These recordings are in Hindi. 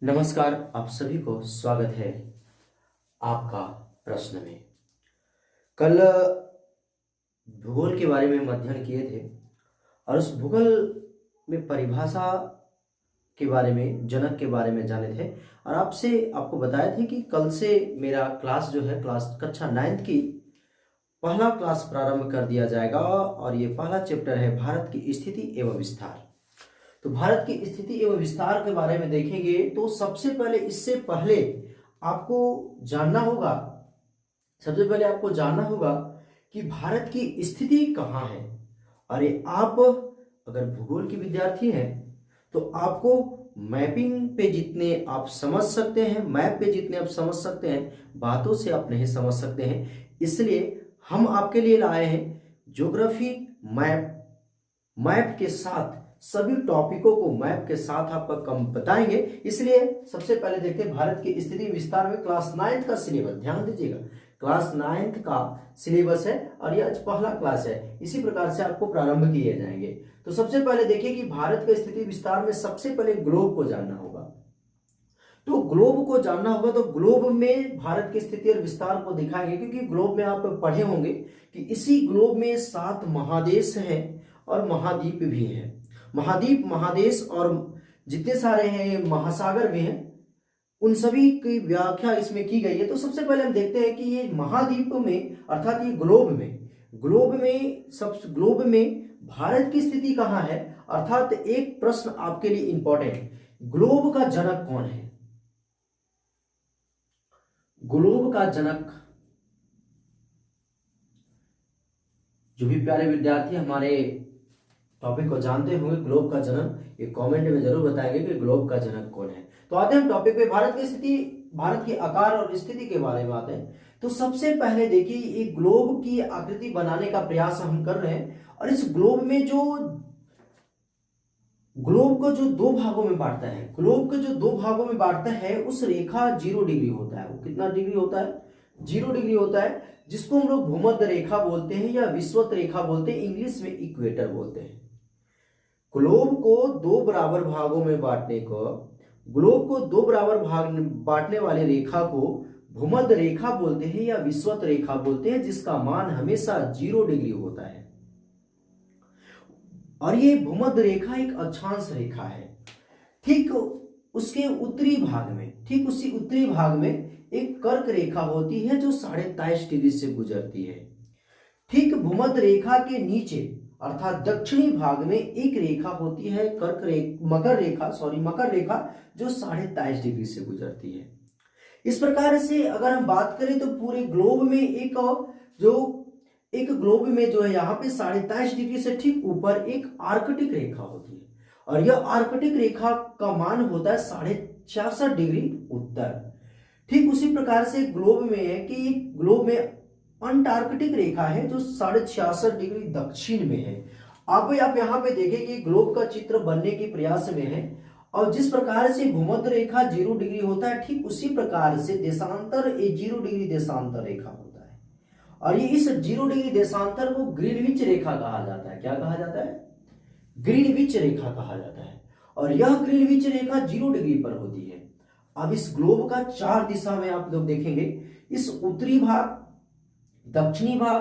नमस्कार, आप सभी को स्वागत है आपका प्रश्न में। कल भूगोल के बारे में हम अध्ययन किए थे और उस भूगोल में परिभाषा के बारे में, जनक के बारे में जाने थे और आपको बताया थे कि कल से मेरा क्लास जो है, क्लास कक्षा 9th की पहला क्लास प्रारंभ कर दिया जाएगा और ये पहला चैप्टर है भारत की स्थिति एवं विस्तार। तो भारत की स्थिति एवं विस्तार के बारे में देखेंगे तो इससे पहले आपको जानना होगा सबसे पहले आपको जानना होगा कि भारत की स्थिति कहाँ है। अरे आप अगर भूगोल के विद्यार्थी हैं तो आपको मैपिंग पे जितने आप समझ सकते हैं, मैप पे जितने आप समझ सकते हैं, बातों से आप नहीं समझ सकते हैं। इसलिए हम आपके लिए लाए हैं ज्योग्राफी मैप के साथ सभी टॉपिकों को मैप के साथ आपका कम बताएंगे। इसलिए सबसे पहले देखते हैं भारत की स्थिति विस्तार में क्लास 9th का सिलेबस। ध्यान दीजिएगा, क्लास 9th का सिलेबस है और यह आज पहला क्लास है। इसी प्रकार से आपको प्रारंभ किए जाएंगे। तो सबसे पहले देखिए कि भारत का स्थिति विस्तार में सबसे पहले ग्लोब को जानना होगा। तो ग्लोब को जानना होगा तो ग्लोब में भारत की स्थिति और विस्तार को दिखाएंगे, क्योंकि ग्लोब में आप पढ़े होंगे कि इसी ग्लोब में 7 महादेश हैं और महाद्वीप भी हैं। महाद्वीप, महादेश और जितने सारे हैं महासागर भी हैं, उन सभी की व्याख्या इसमें की गई है। तो सबसे पहले हम देखते हैं कि ये महाद्वीप में अर्थात ये ग्लोब में भारत की स्थिति कहाँ है। अर्थात एक प्रश्न आपके लिए इंपॉर्टेंट, ग्लोब का जनक कौन है? ग्लोब का जनक, जो भी प्यारे विद्यार्थी हमारे टॉपिक को जानते होंगे ग्लोब का जनक, ये कमेंट में जरूर बताएंगे कि ग्लोब का जनक कौन है। तो आते हैं हम टॉपिक पे, भारत की स्थिति, भारत के आकार और स्थिति के बारे में आते हैं। तो सबसे पहले देखिए, ये ग्लोब की आकृति बनाने का प्रयास हम कर रहे हैं और इस ग्लोब में ग्लोब को जो दो भागों में बांटता है, ग्लोब को जो दो भागों में बांटता है उस रेखा 0 डिग्री होता है। वो कितना डिग्री होता है? 0 डिग्री होता है, जिसको हम लोग भूमध्य रेखा बोलते हैं या विषुवत रेखा बोलते हैं, इंग्लिश में इक्वेटर बोलते हैं। ग्लोब को दो बराबर भागों में ग्लोब को दो बराबर भाग बांटने वाली रेखा को भूमध्य रेखा बोलते हैं या विषुवत रेखा बोलते हैं, जिसका मान हमेशा 0 डिग्री होता है। और ये भूमध्य रेखा एक अक्षांश रेखा है। ठीक उसके उत्तरी भाग में एक कर्क रेखा होती है जो 23.5 डिग्री से गुजरती है। ठीक भूमध्य रेखा के नीचे अर्थात दक्षिणी भाग में एक रेखा होती है मकर रेखा जो 23.5 डिग्री से गुजरती है। इस प्रकार से अगर हम बात करें तो पूरे ग्लोब में एक ग्लोब में जो है यहाँ पे 23.5 डिग्री से ठीक ऊपर एक आर्कटिक रेखा होती है और यह आर्कटिक रेखा का मान होता है 66.5 डिग्री उत्तर। ठीक उसी प्रकार से ग्लोब में है कि ग्लोब में अंटार्कटिक रेखा है जो 66.5 डिग्री दक्षिण में है। आप यहाँ पे देखें कि ग्लोब का चित्र बनने के प्रयास में है और जिस प्रकार से भूमध्य रेखा 0 डिग्री होता है, ठीक उसी प्रकार से देशांतर 0 डिग्री देशांतर रेखा होता है और ये इस 0 डिग्री देशांतर को ग्रीनविच रेखा कहा जाता है। क्या कहा जाता है? ग्रीनविच रेखा कहा जाता है और यह ग्रीनविच रेखा 0 डिग्री पर होती है। अब इस ग्लोब का 4 दिशा में आप लोग देखेंगे, इस उत्तरी भाग, दक्षिणी भाग,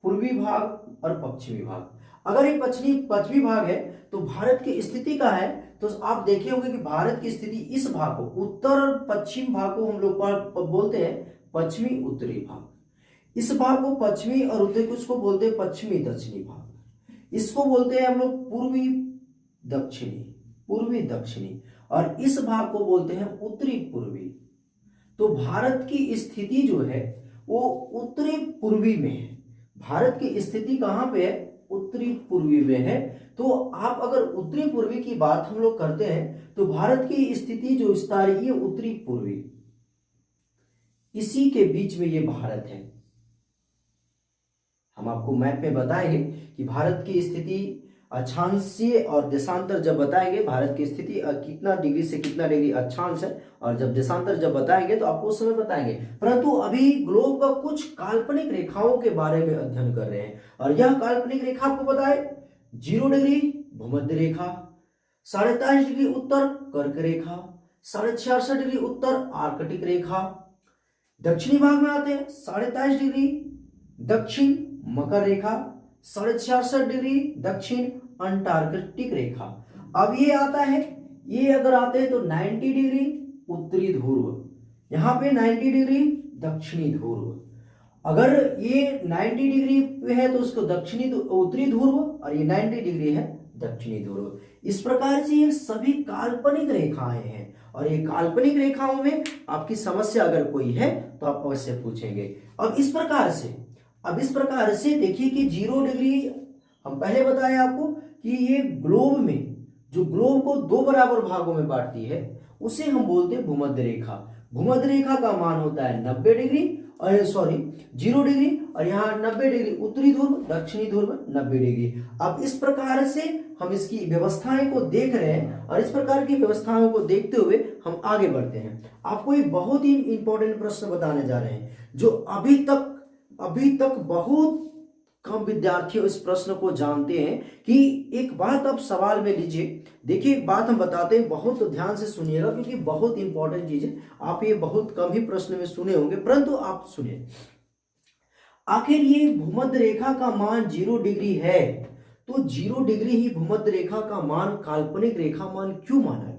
पूर्वी भाग और पश्चिमी भाग। अगर ये पश्चिमी भाग है तो भारत की स्थिति का है, तो आप देखे होंगे कि भारत की स्थिति इस भाग को, उत्तर और पश्चिम भाग को हम लोग बोलते हैं पश्चिमी उत्तरी भाग। इस भाग को पश्चिमी और उत्तरी को उसको बोलते हैं पश्चिमी दक्षिणी भाग। इसको बोलते हैं हम लोग पूर्वी दक्षिणी और इस भाग को बोलते हैं उत्तरी पूर्वी। तो भारत की स्थिति जो है वो उत्तरी पूर्वी में है। भारत की स्थिति कहां पे है? उत्तरी पूर्वी में है। तो आप अगर उत्तरी पूर्वी की बात हम लोग करते हैं तो भारत की स्थिति जो विस्तार है ये उत्तरी पूर्वी, इसी के बीच में ये भारत है। हम आपको मैप में बताएंगे कि भारत की स्थिति अक्षांशीय और देशांतर जब बताएंगे, भारत की स्थिति कितना डिग्री से कितना डिग्री अक्षांश है, और जब देशांतर जब बताएंगे तो आपको उस समय बताएंगे। परंतु अभी ग्लोब का कुछ काल्पनिक रेखाओं के बारे में अध्ययन कर रहे हैं और यह काल्पनिक रेखा आपको बताए 0 डिग्री भूमध्य रेखा, 23.5 डिग्री उत्तर कर्क रेखा, 66.5 डिग्री उत्तर आर्कटिक रेखा। दक्षिणी भाग में आते हैं 23.5 डिग्री दक्षिण मकर रेखा, 66.5 डिग्री दक्षिण अंटार्कटिक रेखा। अब ये आता है, ये अगर आते हैं तो 90 डिग्री उत्तरी ध्रुव, यहाँ पे 90 डिग्री दक्षिणी ध्रुव। अगर ये 90 डिग्री पे है तो उसको दक्षिणी उत्तरी ध्रुव, और ये 90 डिग्री है दक्षिणी ध्रुव। इस प्रकार से ये सभी काल्पनिक रेखाएं हैं, और ये काल्पनिक रेखाओं में आपकी समस्या अगर कोई है तो आप अवश्य पूछेंगे। अब इस प्रकार से देखिए कि 0 डिग्री, हम पहले बताए आपको कि ये ग्लोब में, जो ग्लोब को 2 बराबर भागों में बांटती है, उसे हम बोलते हैं भूमध्य रेखा। भूमध्य रेखा का मान होता है 90 डिग्री, और 0 डिग्री, और यहाँ 90 डिग्री उत्तरी ध्रुव, दक्षिणी ध्रुव 90 डिग्री। अब इस प्रकार से हम इसकी व्यवस्थाएं को देख रहे हैं, और इस प्रकार की व्यवस्थाओं को देखते हुए हम आगे बढ़ते हैं। आपको एक बहुत ही इंपॉर्टेंट प्रश्न बताने जा रहे हैं, जो अभी तक बहुत कम विद्यार्थी इस प्रश्न को जानते हैं। कि एक बात आप सवाल में लीजिए, देखिए एक बात हम बताते हैं, बहुत ध्यान से सुनिएगा, क्योंकि बहुत इंपॉर्टेंट चीज है। आप ये बहुत कम ही प्रश्न में सुने होंगे, परंतु आप सुनिए। आखिर ये भूमध्य रेखा का मान 0 डिग्री है, तो 0 डिग्री ही भूमध्य रेखा का मान, काल्पनिक रेखा मान क्यों माना गया?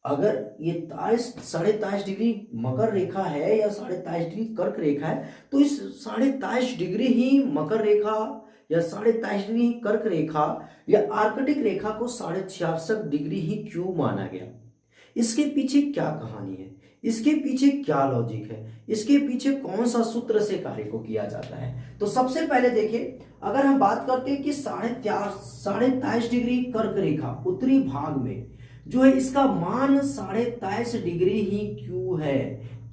अगर ये 23.5 डिग्री मकर रेखा है या 23.5 डिग्री कर्क रेखा है, तो इस 23.5 डिग्री ही मकर रेखा या 23.5 डिग्री कर्क रेखा या आर्कटिक रेखा को 66.5 डिग्री ही क्यों माना गया? इसके पीछे क्या कहानी है, इसके पीछे क्या लॉजिक है, इसके पीछे कौन सा सूत्र से कार्य को किया जाता है? तो सबसे पहले देखिए, अगर हम बात करते हैं कि 23.5 डिग्री कर्क रेखा उत्तरी भाग में जो है, इसका मान 23.5 डिग्री ही क्यों है?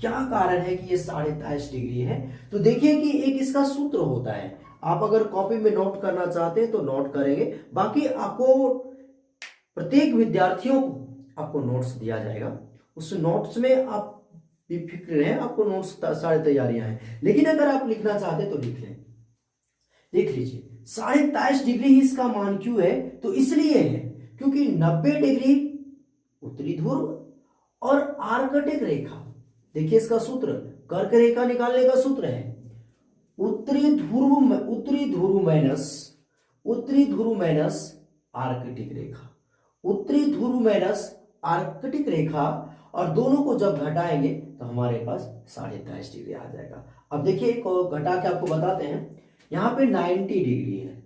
क्या कारण है कि ये 23.5 डिग्री है? तो देखिए कि एक इसका सूत्र होता है। आप अगर कॉपी में नोट करना चाहते हैं तो नोट करेंगे, बाकी आपको प्रत्येक विद्यार्थियों को आपको नोट्स दिया जाएगा। उस नोट्स में आप बेफिक्र रहें, आपको नोट्स सारी तैयारियां हैं, लेकिन अगर आप लिखना चाहते हैं तो लिख लें। देख लीजिए 23.5 डिग्री ही इसका मान क्यों है? तो इसलिए है क्योंकि 90 डिग्री उत्तरी ध्रुव और आर्कटिक रेखा, देखिए इसका सूत्र, कर्क रेखा निकालने का सूत्र है उत्तरी ध्रुव माइनस आर्कटिक रेखा, उत्तरी ध्रुव माइनस आर्कटिक रेखा, और दोनों को जब घटाएंगे तो हमारे पास 23.5 डिग्री आ जाएगा। अब देखिए घटा के आपको बताते हैं, यहां पे 90 डिग्री है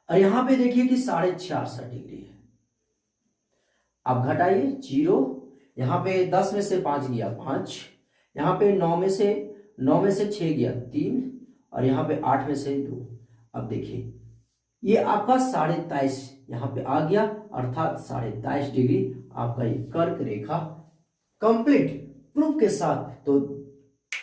और यहां पे देखिए कि 66.5 डिग्री है। अब घटाइए 0, यहां पे 10 में से 5 गया 5, यहां पे 9 में से 6 गया 3, और यहां पे 8 में से 2। अब देखिए ये आपका 23.5 यहां पे आ गया, अर्थात 23.5 डिग्री आपका ये कर्क रेखा कंप्लीट प्रूफ के साथ। तो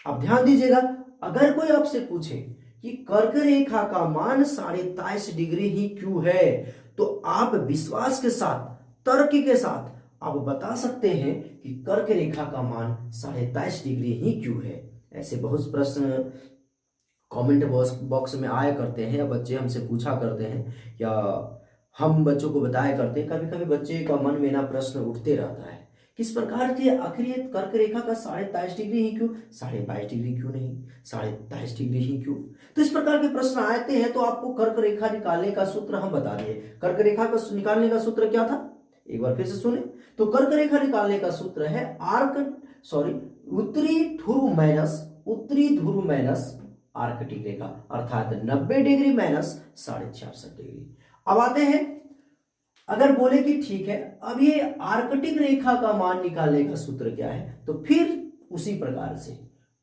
आप ध्यान दीजिएगा, अगर कोई आपसे पूछे कि कर्क रेखा का मान 23.5 डिग्री ही क्यों है, तो आप विश्वास के साथ, तर्क के साथ आप बता सकते हैं कि कर्क रेखा का मान 23.5 डिग्री ही क्यों है। ऐसे बहुत प्रश्न कमेंट बॉक्स में आया करते हैं, या बच्चे हमसे पूछा करते हैं, या हम बच्चों को बताया करते हैं। कभी कभी बच्चे का मन में ना प्रश्न उठते रहता है, किस प्रकार के आखिर ये कर्क रेखा का 23.5 डिग्री ही क्यों, 22.5 डिग्री क्यों नहीं, 23.5 डिग्री ही क्यों? तो इस प्रकार के प्रश्न आते हैं। तो आपको कर्क रेखा निकालने का सूत्र हम बता दिए। कर्क रेखा का निकालने का सूत्र क्या था, एक बार फिर से सुने। तो कर्क रेखा निकालने का सूत्र है उत्तरी ध्रुव माइनस आर्कटिक रेखा, अर्थात 90 डिग्री माइनस 66.5 डिग्री। अब आते हैं, अगर बोले कि ठीक है अब ये आर्कटिक रेखा का मान निकालने का सूत्र क्या है, तो फिर उसी प्रकार से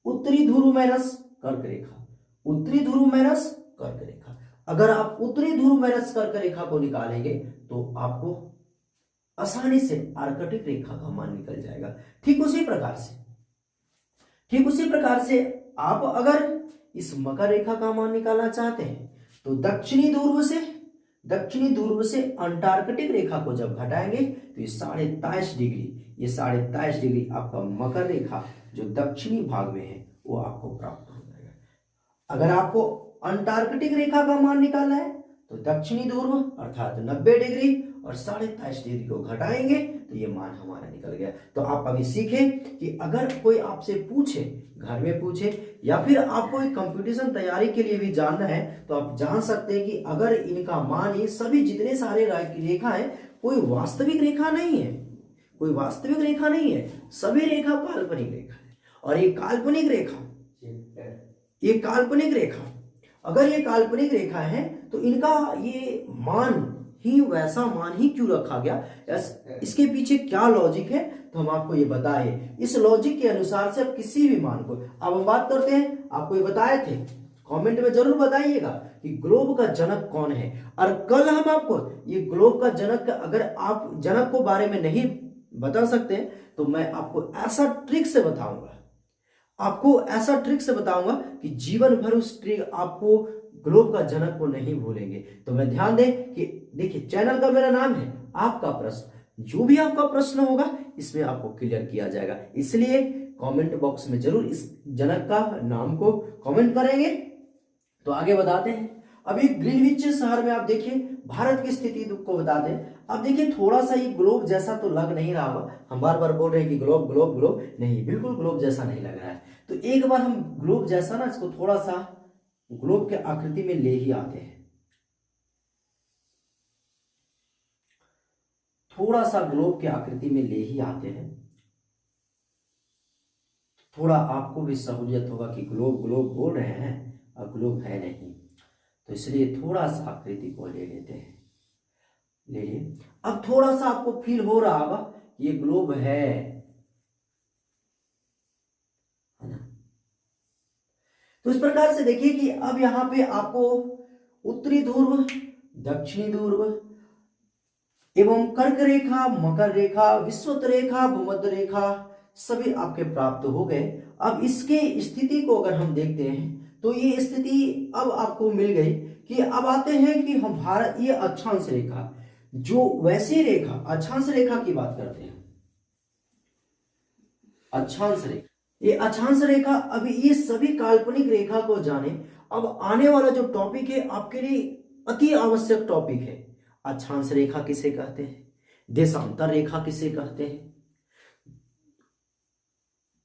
उत्तरी ध्रुव माइनस कर्क रेखा, उत्तरी ध्रुव माइनस कर्क रेखा। अगर आप उत्तरी ध्रुव माइनस कर्क रेखा को निकालेंगे तो आपको आसानी से आर्कटिक रेखा का मान निकल जाएगा। ठीक उसी प्रकार से आप अगर इस मकर रेखा का मान निकालना चाहते हैं तो दक्षिणी ध्रुव से अंटार्कटिक रेखा को जब घटाएंगे तो ये 23.5 डिग्री आपका मकर रेखा जो दक्षिणी भाग में है वो आपको प्राप्त हो जाएगा। अगर आपको अंटार्कटिक रेखा का मान निकालना है तो दक्षिणी ध्रुव अर्थात 90 डिग्री और 23.5 डिग्री को घटाएंगे तो ये मान हमारा निकल गया। तो आप अभी सीखें कि अगर कोई आपसे पूछे, घर में पूछे या फिर आपको एक कंपटीशन तैयारी के लिए भी जानना है, तो आप जान सकते हैं कि अगर इनका मान, ये सभी जितने सारे रेखा है, कोई वास्तविक रेखा नहीं है, कोई वास्तविक रेखा नहीं है, सभी रेखा काल्पनिक रेखा है। और ये काल्पनिक रेखा, ये काल्पनिक रेखा, अगर ये काल्पनिक रेखा है तो इनका ये मान ही वैसा मान ही क्यों रखा गया, इसके पीछे क्या लॉजिक है, तो हम आपको ये बताए। इस लॉजिक के अनुसार से आप किसी भी मान को, अब हम बात करते हैं, आपको ये बताए थे, कमेंट में जरूर बताइएगा कि ग्लोब का जनक कौन है। और कल हम आपको ये ग्लोब का जनक, अगर आप जनक को बारे में नहीं बता सकते तो मैं आपको ऐसा ट्रिक से बताऊंगा, आपको ऐसा ट्रिक से बताऊंगा कि जीवन भर उस ट्रिक आपको ग्लोब का जनक को नहीं भूलेंगे। तो मैं ध्यान दें कि देखिए, चैनल का मेरा नाम है आपका प्रश्न, जो भी आपका प्रश्न होगा इसमें आपको क्लियर किया जाएगा, इसलिए कमेंट बॉक्स में जरूर इस जनक का नाम को कमेंट करेंगे। तो आगे बताते हैं। अभी ग्रीनविच शहर में आप देखिए, भारत की स्थिति को बता दें। अब देखिए, थोड़ा सा ये ग्लोब जैसा तो लग नहीं रहा होगा, हम बार बार बोल रहे हैं कि ग्लोब ग्लोब ग्लोब, नहीं, बिल्कुल ग्लोब जैसा नहीं लग रहा है। तो एक बार हम ग्लोब जैसा ना, इसको थोड़ा सा ग्लोब के आकृति में ले ही आते हैं, थोड़ा सा ग्लोब के आकृति में ले ही आते हैं, थोड़ा आपको भी सहूलियत होगा कि ग्लोब ग्लोब बोल रहे हैं और ग्लोब है नहीं, तो इसलिए थोड़ा सा आकृति को ले लेते हैं, ले लिए। अब थोड़ा सा आपको फील हो रहा होगा ये ग्लोब है ना। तो इस प्रकार से देखिए कि अब यहां पे आपको उत्तरी ध्रुव, दक्षिणी ध्रुव एवं कर्क रेखा, मकर रेखा, विषुवत रेखा, भूमध्य रेखा सभी आपके प्राप्त हो गए। अब इसके स्थिति को अगर हम देखते हैं तो ये स्थिति अब आपको मिल गई कि अब आते हैं कि हम भारत, ये अक्षांश रेखा, जो वैसी रेखा, अक्षांश रेखा की बात करते हैं, अक्षांश रेखा, ये अक्षांश रेखा, अभी ये सभी काल्पनिक रेखा को जाने। अब आने वाला जो टॉपिक है आपके लिए अति आवश्यक टॉपिक है। अक्षांश रेखा किसे कहते हैं, देशांतर रेखा किसे कहते हैं,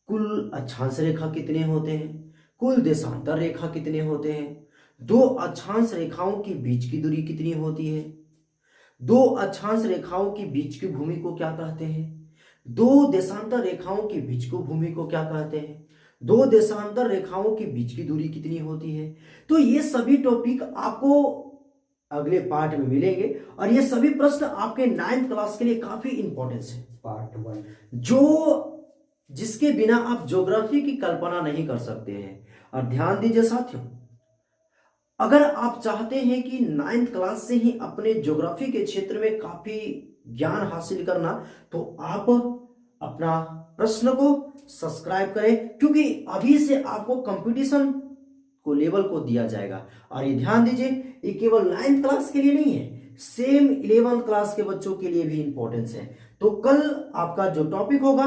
कुल अक्षांश रेखा कितने होते हैं, कुल देशांतर रेखा कितने होते हैं, दो अक्षांश रेखाओं की बीच की दूरी कितनी होती है, दो अक्षांश रेखाओं की बीच की भूमि को क्या कहते हैं, दो देशांतर रेखाओं के बीच की भूमि को क्या कहते हैं, दो देशांतर रेखाओं के बीच की दूरी कितनी होती है। तो ये सभी टॉपिक आपको अगले पार्ट में मिलेंगे और ये सभी प्रश्न आपके 9th क्लास के लिए काफी इंपॉर्टेंस है, पार्ट 1, जो जिसके बिना आप ज्योग्राफी की कल्पना नहीं कर सकते हैं। और ध्यान दीजिए साथियों, अगर आप चाहते हैं कि 9th क्लास से ही अपने ज्योग्राफी के क्षेत्र में काफी ज्ञान हासिल करना, तो आप अपना प्रश्न को सब्सक्राइब करें, क्योंकि अभी से आपको कंपटीशन को लेवल को दिया जाएगा। और ये ध्यान दीजिए, ये केवल 9th क्लास के लिए नहीं है, सेम 11th क्लास के बच्चों के लिए भी इंपॉर्टेंस है। तो कल आपका जो टॉपिक होगा,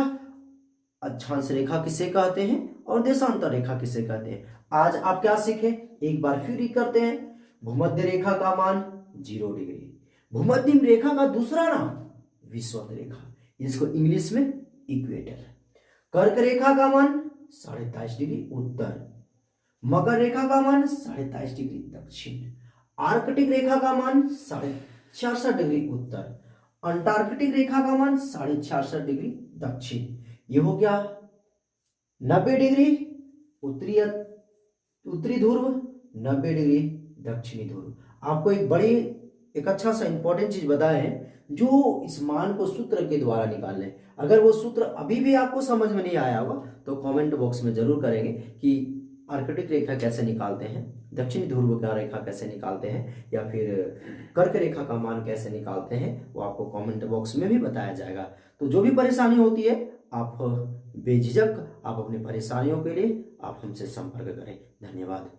अक्षांश रेखा किसे कहते हैं और देशांतर रेखा किसे कहते हैं। आज आप क्या सीखे, एक बार फिर करते हैं। भूमध्य रेखा का मान 0 डिग्री, भूमध्य रेखा का दूसरा नाम विषुवत रेखा, इसको इंग्लिश में इक्वेटर। कर्क रेखा का मान 23.5 डिग्री उत्तर, मकर रेखा का मान 23.5 डिग्री दक्षिण, आर्कटिक रेखा का मान 66.5 डिग्री उत्तर, अंटार्कटिक रेखा का मान 66.5 डिग्री दक्षिण। ये हो गया 90 डिग्री उत्तरी ध्रुव, 90 डिग्री दक्षिणी ध्रुव। आपको एक अच्छा सा इंपॉर्टेंट चीज बताए हैं, जो इस मान को सूत्र के द्वारा निकाल लें। अगर वो सूत्र अभी भी आपको समझ में नहीं आया होगा तो कमेंट बॉक्स में जरूर करेंगे कि आर्कटिक रेखा कैसे निकालते हैं, दक्षिणी ध्रुव का रेखा कैसे निकालते हैं, या फिर कर्क रेखा का मान कैसे निकालते हैं, वो आपको कमेंट बॉक्स में भी बताया जाएगा। तो जो भी परेशानी होती है, आप बेझिझक आप अपनी परेशानियों के लिए आप हमसे संपर्क करें। धन्यवाद।